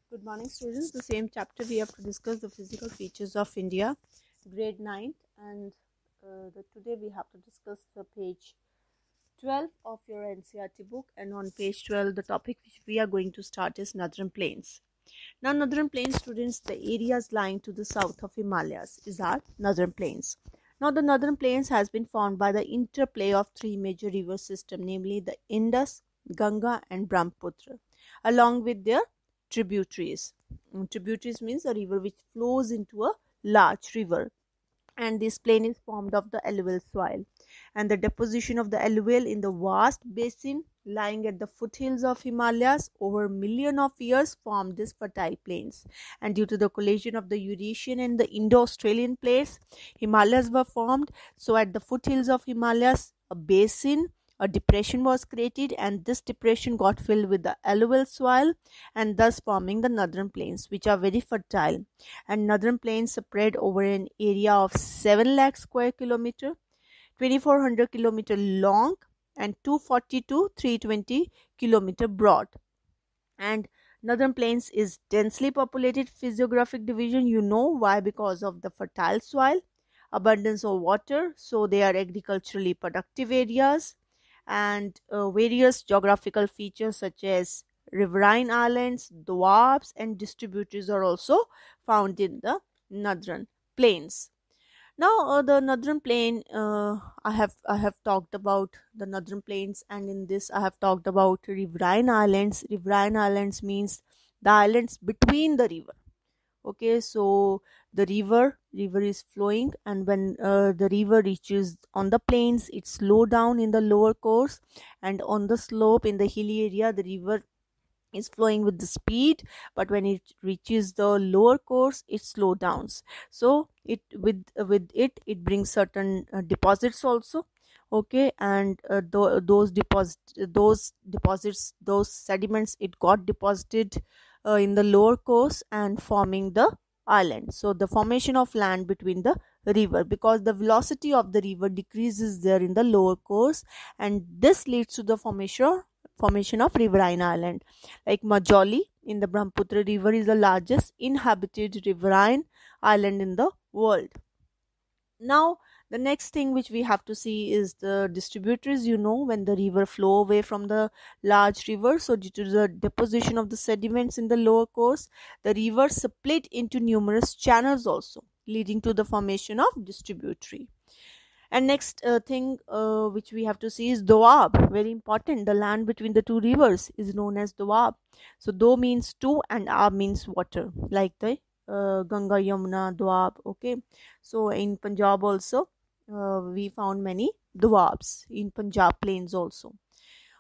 Good morning, students. The same chapter we have to discuss the physical features of India, grade 9, and today we have to discuss the page 12 of your NCERT book. And on page 12, the topic which we are going to start is Northern Plains. Now, Northern Plains, students, the areas lying to the south of Himalayas is our Northern Plains. Now, the Northern Plains has been formed by the interplay of three major river systems, namely the Indus, Ganga, and Brahmaputra, along with their tributaries. Tributaries means a river which flows into a large river, and this plain is formed of the alluvial soil, and the deposition of the alluvial in the vast basin lying at the foothills of Himalayas over millions of years formed these fertile plains. And due to the collision of the Eurasian and the Indo-Australian plates, Himalayas were formed. So at the foothills of Himalayas, a depression was created, and this depression got filled with the alluvial soil, and thus forming the Northern Plains, which are very fertile. And Northern Plains spread over an area of 7 lakh square kilometer, 2400 kilometer long, and 240 to 320 kilometer broad. And Northern Plains is densely populated physiographic division. You know why? Because of the fertile soil, abundance of water, so they are agriculturally productive areas, and various geographical features such as riverine islands, doabs, and distributaries are also found in the Northern Plains. Now, the Northern Plain, I have talked about the Northern Plains, and in this I have talked about riverine islands. Riverine islands means the islands between the river. Okay, so the river is flowing, and when the river reaches on the plains, it slow down in the lower course, and on the slope in the hilly area, the river is flowing with the speed, but when it reaches the lower course, it slow downs. So it with it brings certain deposits also. Okay, and those deposits, those sediments, it got deposited in the lower course and forming the island. So the formation of land between the river, because the velocity of the river decreases there in the lower course, and this leads to the formation of riverine island. Like Majoli in the Brahmaputra river is the largest inhabited riverine island in the world. Now, the next thing which we have to see is the distributaries. You know, when the river flow away from the large river, so due to the deposition of the sediments in the lower course, the river split into numerous channels also, leading to the formation of distributary. And next thing which we have to see is doab. Very important. The land between the two rivers is known as doab. So do means two and ab means water, like the Ganga, Yamuna, Doab. Okay, so in Punjab also we found many doabs in Punjab plains also.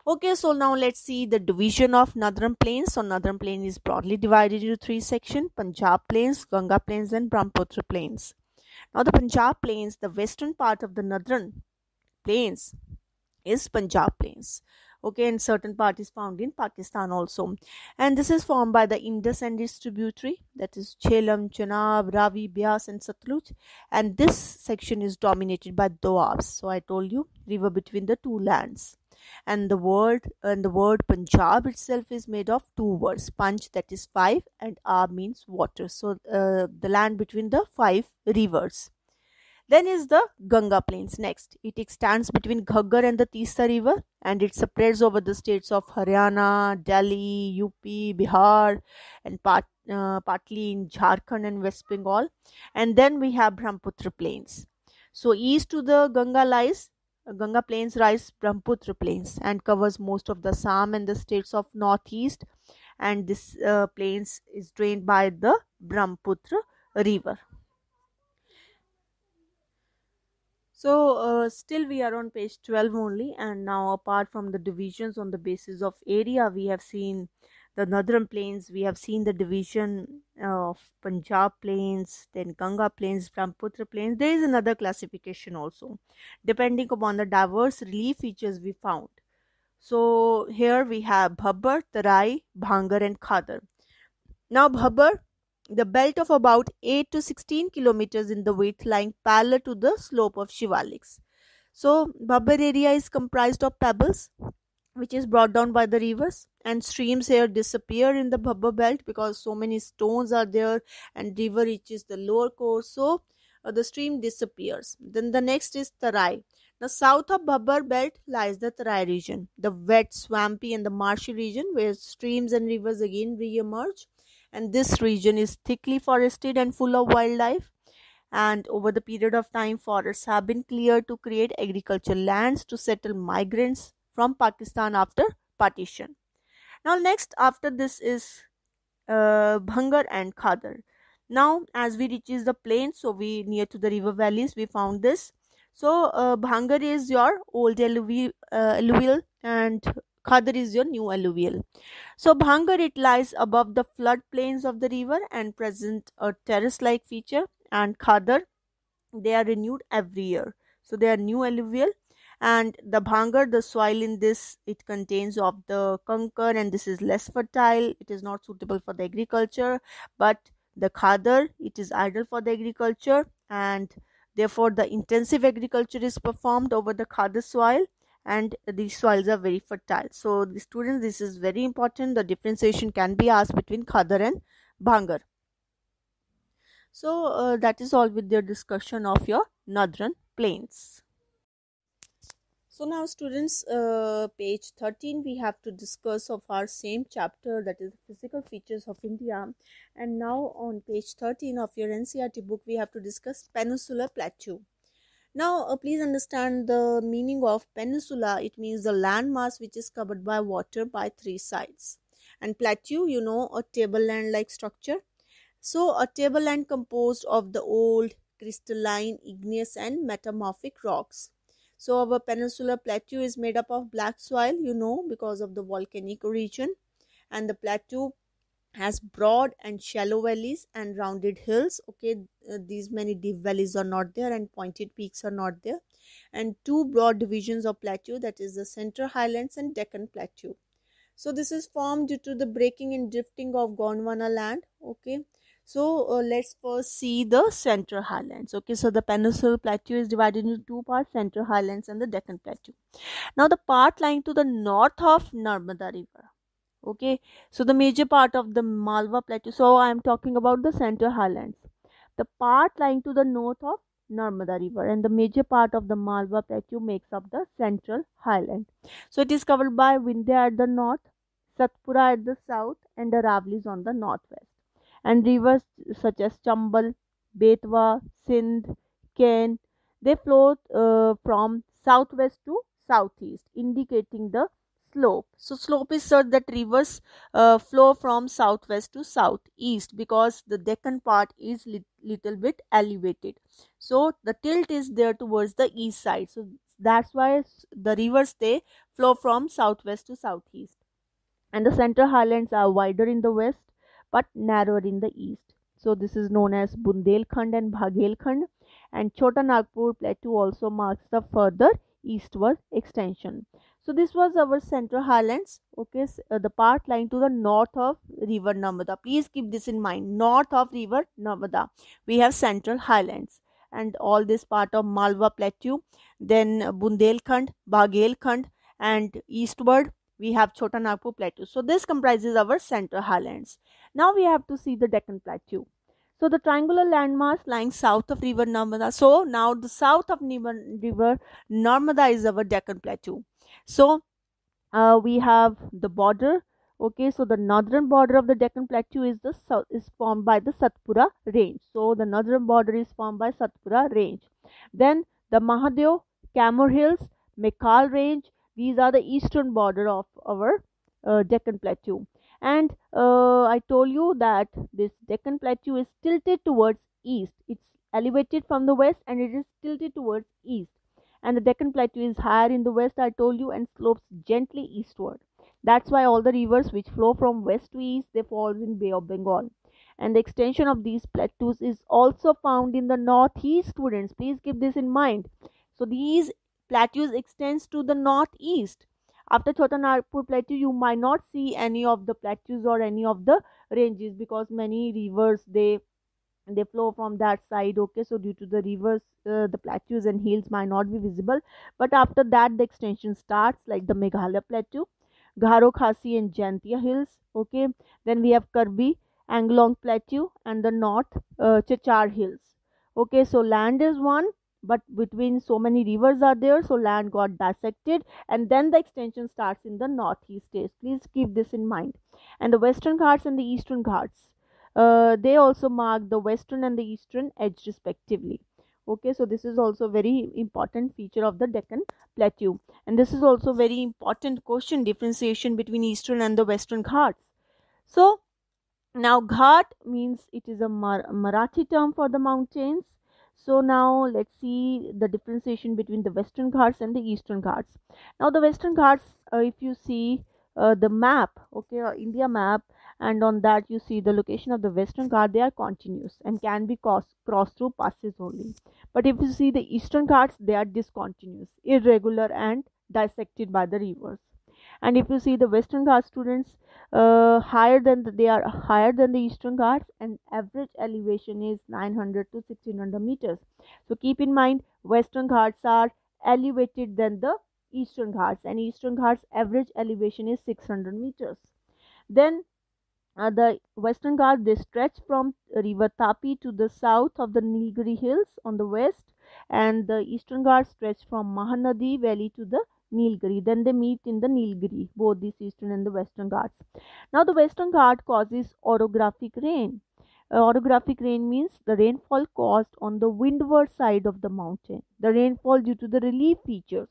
Okay, so now let's see the division of Northern Plains. So Northern Plain is broadly divided into three sections: Punjab Plains, Ganga Plains, and Brahmaputra Plains. Now the Punjab Plains, the western part of the Northern Plains, is Punjab Plains. Okay, and certain part is found in Pakistan also. And this is formed by the Indus and its tributary, that is Jhelum, Chenab, Ravi, Beas, and Satluj. And this section is dominated by doabs. So I told you, river between the two lands. And the word Punjab itself is made of two words: Panch, that is five, and Ab means water. So the land between the five rivers. Then is the Ganga Plains. Next, it extends between Ghaggar and the Teesta River, and it spreads over the states of Haryana, Delhi, UP, Bihar, and partly in Jharkhand and West Bengal. And then we have Brahmaputra Plains. So east to the Ganga Plains rise Brahmaputra Plains and covers most of the Assam and the states of northeast, and this plains is drained by the Brahmaputra River. So still we are on page 12 only, and now apart from the divisions on the basis of area, we have seen the Northern Plains, we have seen the division of Punjab Plains, then Ganga Plains, Brahmaputra Plains. There is another classification also, depending upon the diverse relief features we found. So here we have Bhabbar, Tarai, Bhangar, and Khadar. Now Bhabbar, the belt of about 8 to 16 kilometers in the width, lying parallel to the slope of Shivaliks. So Bhabbar area is comprised of pebbles which is brought down by the rivers, and streams here disappear in the Bhabbar belt because so many stones are there and river reaches the lower course, so the stream disappears. Then the next is Tarai. Now south of Bhabbar belt lies the Tarai region, the wet, swampy and the marshy region where streams and rivers again re-emerge, and this region is thickly forested and full of wildlife. And over the period of time, forests have been cleared to create agricultural lands to settle migrants from Pakistan after partition. Now next after this is Bhangar and Khadar. Now as we reaches the plains, so we near to the river valleys, we found this. So Bhangar is your old alluvial and Khadar is your new alluvial. So Bhangar, it lies above the floodplains of the river and present a terrace-like feature, and Khadar, they are renewed every year. So they are new alluvial, and the Bhangar, the soil in this, it contains of the conker and this is less fertile. It is not suitable for the agriculture, but the Khadar, it is ideal for the agriculture, and therefore the intensive agriculture is performed over the Khadar soil, and these soils are very fertile. So the students, this is very important. The differentiation can be asked between Khadar and Bhangar. So that is all with their discussion of your northern plains. So now students, page 13 we have to discuss of our same chapter, that is the physical features of India. And now on page 13 of your NCERT book we have to discuss Peninsular Plateau. Now please understand the meaning of peninsula. It means the landmass which is covered by water by three sides. And plateau, you know, a tableland like structure. So a tableland composed of the old crystalline, igneous and metamorphic rocks. So our peninsular plateau is made up of black soil, you know, because of the volcanic origin, and the plateau has broad and shallow valleys and rounded hills. Okay, these many deep valleys are not there and pointed peaks are not there, and two broad divisions of plateau, that is the Central Highlands and Deccan Plateau. So this is formed due to the breaking and drifting of Gondwana land. Okay, so let's first see the Central Highlands. Okay, so the Peninsular Plateau is divided into two parts, Central Highlands and the Deccan Plateau. Now the part lying to the north of Narmada River. Okay, so the major part of the Malwa Plateau. So I am talking about the Central Highlands. The part lying to the north of Narmada River and the major part of the Malwa Plateau makes up the Central Highland. So it is covered by Vindhya at the north, Satpura at the south, and the Aravallis on the northwest. And rivers such as Chambal, Betwa, Sindh, Ken, they flow from southwest to southeast, indicating the slope. So slope is such that rivers flow from southwest to southeast because the Deccan part is little bit elevated. So the tilt is there towards the east side. So that's why the rivers, they flow from southwest to southeast. And the Central Highlands are wider in the west but narrower in the east. So this is known as Bundelkhand and Bhagelkhand, and Chota Nagpur Plateau also marks the further eastward extension. So this was our Central Highlands. Okay, the part lying to the north of river Narmada. Please keep this in mind. North of river Narmada, we have Central Highlands, and all this part of Malwa Plateau, then Bundelkhand, Bhagelkhand, and eastward we have Chota Nagpur Plateau. So this comprises our Central Highlands. Now we have to see the Deccan Plateau. So the triangular landmass lying south of river Narmada. So now the south of river Narmada is our Deccan Plateau. So we have the border. Okay, so the northern border of the Deccan Plateau is formed by the Satpura range. So the northern border is formed by Satpura range. Then the Mahadev, Camor Hills, Mekal range. These are the eastern border of our Deccan Plateau. And I told you that this Deccan Plateau is tilted towards east. It's elevated from the west and it is tilted towards east. And the Deccan Plateau is higher in the west, I told you, and slopes gently eastward. That's why all the rivers which flow from west to east, they fall in Bay of Bengal. And the extension of these plateaus is also found in the northeast, students. Please keep this in mind. So these plateaus extends to the northeast. After Chota Nagpur Plateau, you might not see any of the plateaus or any of the ranges because many rivers, they flow from that side. Okay, so due to the rivers, the plateaus and hills might not be visible, but after that the extension starts, like the Meghalaya Plateau, Garo Khasi and Jaintia Hills. Okay, then we have Karbi, Anglong Plateau, and the north Chachar Hills. Okay, so land is one, but between so many rivers are there, so land got dissected, and then the extension starts in the northeast states. Please keep this in mind. And the Western Ghats and the Eastern Ghats, they also mark the western and the eastern edge respectively. Okay, so this is also very important feature of the Deccan Plateau, and this is also very important question, differentiation between eastern and the Western Ghats. So now Ghat means it is a Marathi term for the mountains. So now let's see the differentiation between the Western Ghats and the Eastern Ghats. Now the Western Ghats, if you see the map, okay, India map, and on that you see the location of the Western Ghat, they are continuous and can be crossed through passes only. But if you see the Eastern Ghats, they are discontinuous, irregular, and dissected by the rivers. And if you see the Western Ghats, students, they are higher than the Eastern Ghats, and average elevation is 900 to 1600 meters. So keep in mind, Western Ghats are elevated than the Eastern Ghats, and Eastern Ghats average elevation is 600 meters. Then the Western Ghats, they stretch from river Tapi to the south of the Nilgiri Hills on the west, and the Eastern Ghats stretch from Mahanadi Valley to the Nilgiri. Then they meet in the Nilgiri, both these Eastern and the Western Ghats. Now the Western Ghat causes orographic rain. Orographic rain means the rainfall caused on the windward side of the mountain. The rainfall due to the relief features.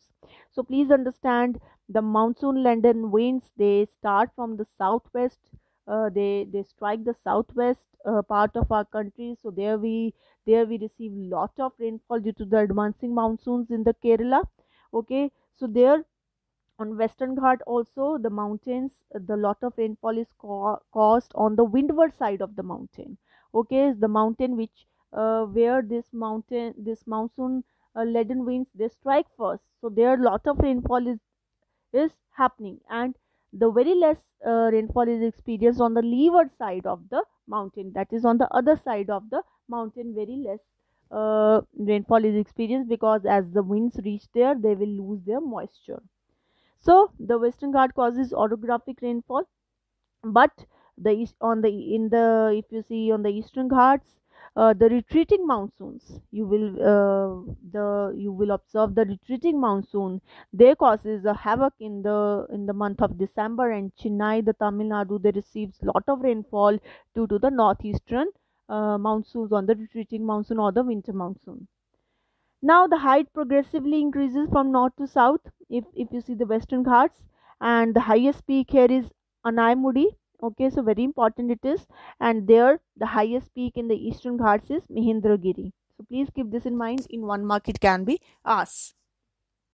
So please understand, the monsoon laden winds, they start from the southwest. They strike the southwest part of our country. So there we receive lot of rainfall due to the advancing monsoons in the Kerala. Okay, so there on Western Ghat also, the mountains, the lot of rainfall is caused on the windward side of the mountain. Okay, the mountain which where this monsoon laden winds, they strike first, so there lot of rainfall is happening, and the very less rainfall is experienced on the leeward side of the mountain, that is on the other side of the mountain. Very less rainfall is experienced, because as the winds reach there, they will lose their moisture. So the Western Ghat causes orographic rainfall, but the east on the in the if you see on the Eastern Ghats, the retreating monsoons, you will observe the retreating monsoon. They causes a havoc in the month of December, and Chennai, the Tamil Nadu, they receives lot of rainfall due to the northeastern monsoons on the retreating monsoon or the winter monsoon. Now the height progressively increases from north to south. If you see the Western Ghats, and the highest peak here is Anaimudi. Okay, so very important it is. And there the highest peak in the Eastern Ghats is Mahendragiri. So please keep this in mind. In 1 mark it can be asked.